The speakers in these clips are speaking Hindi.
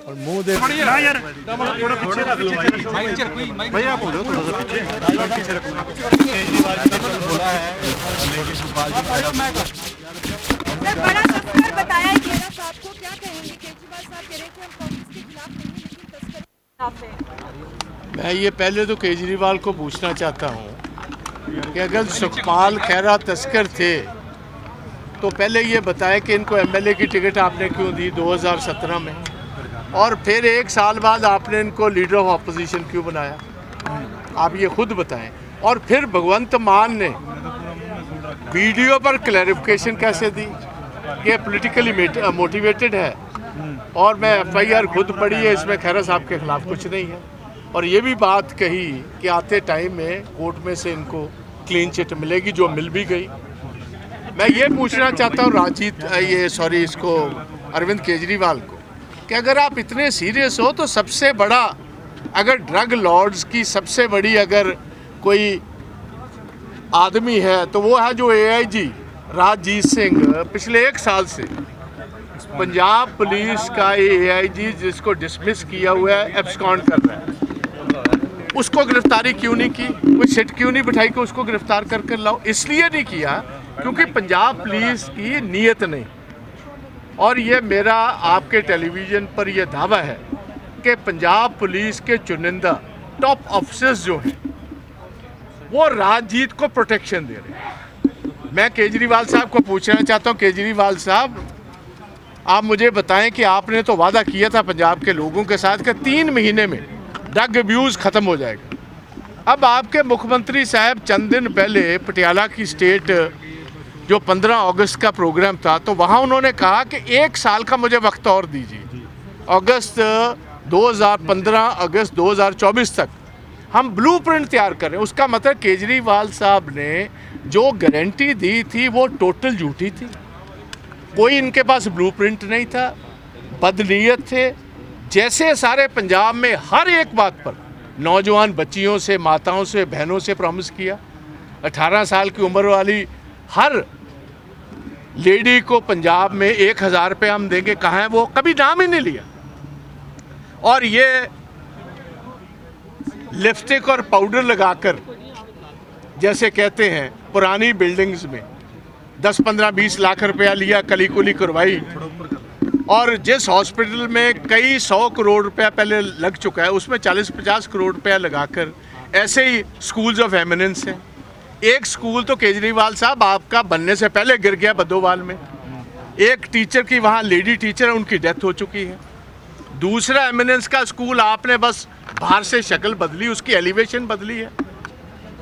और मुंह देख ना यार थोड़ा पीछे रख लो भाई भैया आप हो जाओ थोड़ा सा पीछे रख लो। केजरीवाल जी ने बोला है सर बड़ा तस्कर बताया है खेरा साहब को, क्या कहेंगे? केजरीवाल साहब कह रहे हैं कि हम कांग्रेस के खिलाफ नहीं लेकिन तस्कर के खिलाफ है। मैं ये पहले तो केजरीवाल को पूछना चाहता हूँ कि अगर सुखपाल खैरा तस्कर थे तो पहले ये बताएं कि इनको एमएलए की टिकट आपने क्यों दी 2017 में, और फिर 1 साल बाद आपने इनको लीडर ऑफ अपोजिशन क्यों बनाया, आप ये खुद बताएं। और फिर भगवंत मान ने वीडियो पर क्लैरिफिकेशन कैसे दी कि पॉलिटिकली मोटिवेटेड है, और मैं एफआईआर खुद पढ़ी है, इसमें खैरा साहब के खिलाफ कुछ नहीं है। और ये भी बात कही कि आते टाइम में कोर्ट में से इनको क्लीन चिट मिलेगी, जो मिल भी गई। मैं ये पूछना चाहता हूँ इसको अरविंद केजरीवाल को कि अगर आप इतने सीरियस हो तो सबसे बड़ा, अगर ड्रग लॉर्ड्स की सबसे बड़ी अगर कोई आदमी है तो वो है जो एआईजी राजजीत सिंह पिछले 1 साल से पंजाब पुलिस का एआईजी जिसको डिसमिस किया हुआ है, एब्सकॉन्ड कर रहा है, उसको गिरफ्तारी क्यों नहीं की? कोई सिट क्यों नहीं बिठाई कि उसको गिरफ्तार कर लाओ? इसलिए नहीं किया क्योंकि पंजाब पुलिस की नीयत नहीं। और ये मेरा आपके टेलीविज़न पर यह दावा है कि पंजाब पुलिस के चुनिंदा टॉप ऑफिसर्स जो हैं वो राजजीत को प्रोटेक्शन दे रहे हैं। मैं केजरीवाल साहब को पूछना चाहता हूँ, केजरीवाल साहब आप मुझे बताएं कि आपने तो वादा किया था पंजाब के लोगों के साथ कि 3 महीने में ड्रग अब्यूज़ ख़त्म हो जाएगा। अब आपके मुख्यमंत्री साहब चंद दिन पहले पटियाला की स्टेट जो 15 अगस्त का प्रोग्राम था, तो वहाँ उन्होंने कहा कि 1 साल का मुझे वक्त और दीजिए, अगस्त 2015 अगस्त 2024 तक हम ब्लूप्रिंट तैयार करें। उसका मतलब केजरीवाल साहब ने जो गारंटी दी थी वो टोटल झूठी थी। कोई इनके पास ब्लूप्रिंट नहीं था, बदनीयत थे। जैसे सारे पंजाब में हर एक बात पर नौजवान बच्चियों से, माताओं से, बहनों से प्रॉमिस किया, 18 साल की उम्र वाली हर लेडी को पंजाब में 1000 रुपये हम देंगे, कहाँ है वो? कभी नाम ही नहीं लिया। और ये लिपस्टिक और पाउडर लगाकर, जैसे कहते हैं, पुरानी बिल्डिंग्स में 10, 15, 20 लाख रुपया लिया, कली कुली करवाई, और जिस हॉस्पिटल में कई 100 करोड़ रुपया पहले लग चुका है उसमें 40-50 करोड़ रुपया लगाकर, ऐसे ही स्कूल्स ऑफ एमिनेंस हैं। एक स्कूल तो केजरीवाल साहब आपका बनने से पहले गिर गया बद्दोवाल में, एक टीचर की वहाँ लेडी टीचर है, उनकी डेथ हो चुकी है। दूसरा एमिनेंस का स्कूल आपने बस बाहर से शक्ल बदली, उसकी एलिवेशन बदली है,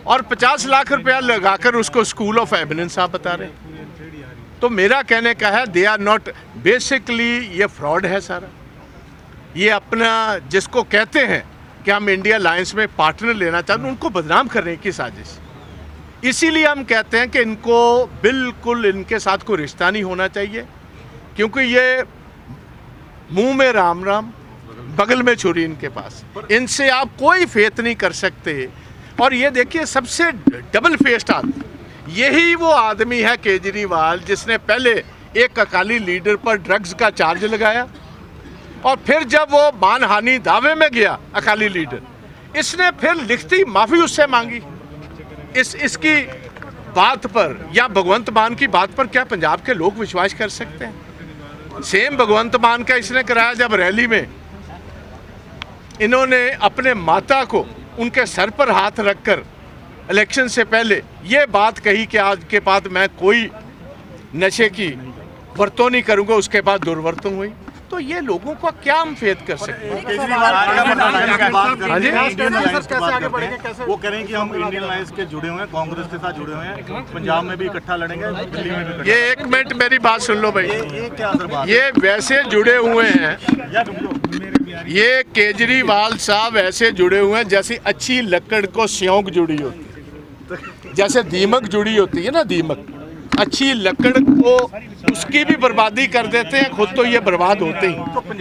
और 50 लाख रुपया लगाकर उसको स्कूल ऑफ एमिनेंस आप बता रहे हैं। तो मेरा कहने का है दे आर नॉट, बेसिकली ये फ्रॉड है सारा। ये अपना जिसको कहते हैं कि हम इंडिया अलायंस में पार्टनर लेना चाहते हैं, उनको बदनाम करने की साजिश। इसीलिए हम कहते हैं कि इनको बिल्कुल इनके साथ कोई रिश्ता नहीं होना चाहिए, क्योंकि ये मुंह में राम राम, बगल में छुरी इनके पास। इनसे आप कोई फेथ नहीं कर सकते। और ये देखिए सबसे डबल फेस्ड आदमी यही वो आदमी है केजरीवाल, जिसने पहले एक अकाली लीडर पर ड्रग्स का चार्ज लगाया, और फिर जब वो मानहानि दावे में गया अकाली लीडर, इसने फिर लिखती माफ़ी उससे मांगी। इसकी बात पर या भगवंत मान की बात पर क्या पंजाब के लोग विश्वास कर सकते हैं? सेम भगवंत मान का इसने कराया जब रैली में इन्होंने अपने माता को उनके सर पर हाथ रखकर इलेक्शन से पहले ये बात कही कि आज के बाद मैं कोई नशे की वर्तों नहीं करूंगा, उसके बाद दुर्वर्तन हुई। तो ये लोगों को क्या हम फेथ कर सकते हैं? वो कह रहे हैं कि हम इंडियन अलायंस के जुड़े हुए हैं, कांग्रेस के साथ जुड़े हुए हैं, पंजाब में भी इकट्ठा लड़ेंगे, दिल्ली में भी। ये 1 मिनट मेरी बात सुन लो भाई। ये क्या असर बात? ये वैसे जुड़े हुए हैं, ये केजरीवाल साहब ऐसे जुड़े हुए हैं जैसे अच्छी लकड़ को स्योंक जुड़ी होती है, जैसे दीमक जुड़ी होती है ना, दीमक अच्छी लकड़ को उसकी भी बर्बादी कर देते हैं, खुद तो ये बर्बाद होते ही।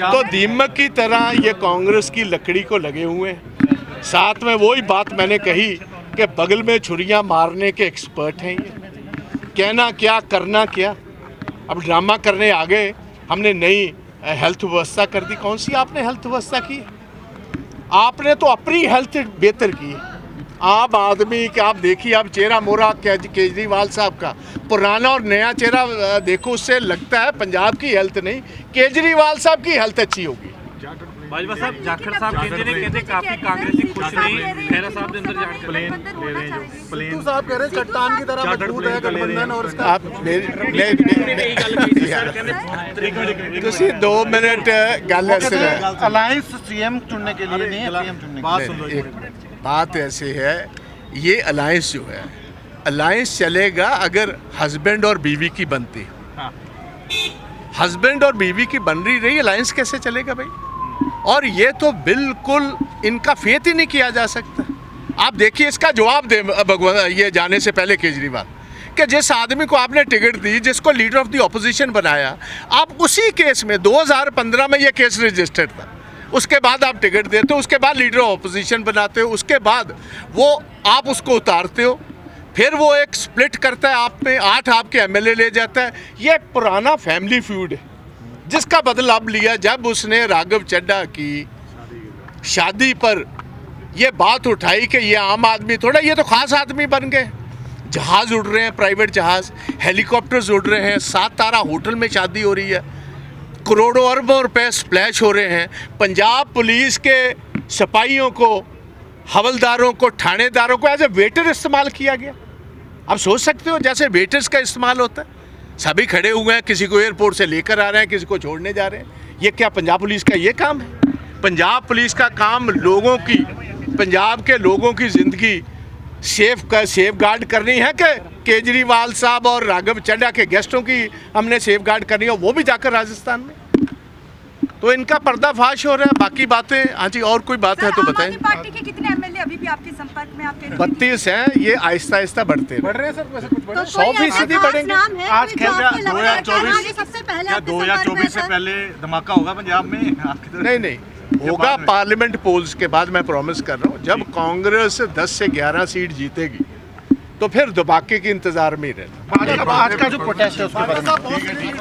तो दीमक की तरह ये कांग्रेस की लकड़ी को लगे हुए हैं। साथ में वही बात मैंने कही कि बगल में छुरियां मारने के एक्सपर्ट हैं ये। कहना क्या करना क्या, अब ड्रामा करने आ गए। हमने नई हेल्थ व्यवस्था कर दी। कौन सी आपने हेल्थ व्यवस्था की? आपने तो अपनी हेल्थ बेहतर की। आम आदमी का आप देखिए, आप चेहरा मोहरा केजरीवाल साहब का पुराना और नया चेहरा देखो, उससे लगता है पंजाब की हेल्थ नहीं, केजरीवाल साहब की हेल्थ अच्छी होगी। बाजवा साहब जाखड़ साहब कहते काफी कांग्रेसी खुश नहीं खैरा साहब के अंदर जाके सिद्धू साहब कह रहे चट्टान की तरह मजबूत है गठबंधन और इसका आप ਤੁਸੀਂ 2 मिनट गल ऐसे है। अलायंस सीएम चुनने के लिए नहीं है, पीएम चुनने के लिए। सुन लो एक बात ऐसी है, ये अलायंस जो है, अलायंस चलेगा अगर हस्बैंड और बीवी की बनती। हस्बैंड और बीवी की बन रही अलायंस कैसे चलेगा भाई? और ये तो बिल्कुल इनका फेथ ही नहीं किया जा सकता। आप देखिए इसका जवाब दे भगवान ये जाने से पहले केजरीवाल कि जिस आदमी को आपने टिकट दी, जिसको लीडर ऑफ द ऑपोजिशन बनाया, आप उसी केस में 2015 में ये केस रजिस्टर्ड था, उसके बाद आप टिकट देते हो, उसके बाद लीडर ऑफ ऑपोजिशन बनाते हो, उसके बाद वो आप उसको उतारते हो, फिर वो एक स्प्लिट करता है आप में, 8 आपके एमएलए ले जाता है। ये एक पुराना फैमिली फ्यूड है जिसका बदला अब लिया जब उसने राघव चड्ढा की शादी पर ये बात उठाई कि ये आम आदमी थोड़ा, ये तो खास आदमी बन गए। जहाज़ उड़ रहे हैं, प्राइवेट जहाज़, हेलीकॉप्टर्स उड़ रहे हैं, 7 तारा होटल में शादी हो रही है, करोड़ों अरबों रुपए स्प्लैश हो रहे हैं। पंजाब पुलिस के सिपाहियों को, हवलदारों को, थानेदारों को एज ए वेटर इस्तेमाल किया गया। आप सोच सकते हो जैसे वेटर्स का इस्तेमाल होता है, सभी खड़े हुए हैं, किसी को एयरपोर्ट से लेकर आ रहे हैं, किसी को छोड़ने जा रहे हैं। ये क्या पंजाब पुलिस का ये काम है? पंजाब पुलिस का काम लोगों की, पंजाब के लोगों की ज़िंदगी सेफ गार्ड करनी है कि केजरीवाल साहब और राघव चड्ढा के गेस्टों की हमने सेफ गार्ड करनी है, वो भी जाकर राजस्थान में? तो इनका पर्दाफाश हो रहा है। बाकी बातें, हाँ जी, और कोई बात है तो बताएं। आम आदमी पार्टी के कितने एमएलए अभी भी आपके संपर्क में? आपके 32 हैं, ये आहिस्ता आहिस्ता बढ़ते हैं। बढ़ रहे हैं सर, वैसे कुछ बढ़ रहे हैं। 100% बढ़ेंगे। आज खेल रहा 2024 सबसे पहले क्या 2024 से पहले धमाका होगा पंजाब में आपकी तरफ? नहीं होगा पार्लियामेंट पोल्स के बाद। मैं प्रॉमिस कर रहा हूँ, जब कांग्रेस 10 से 11 सीट जीतेगी तो फिर धमाके के इंतजार में ही रहना। आज का जो प्रोटेस्ट है उसके बारे में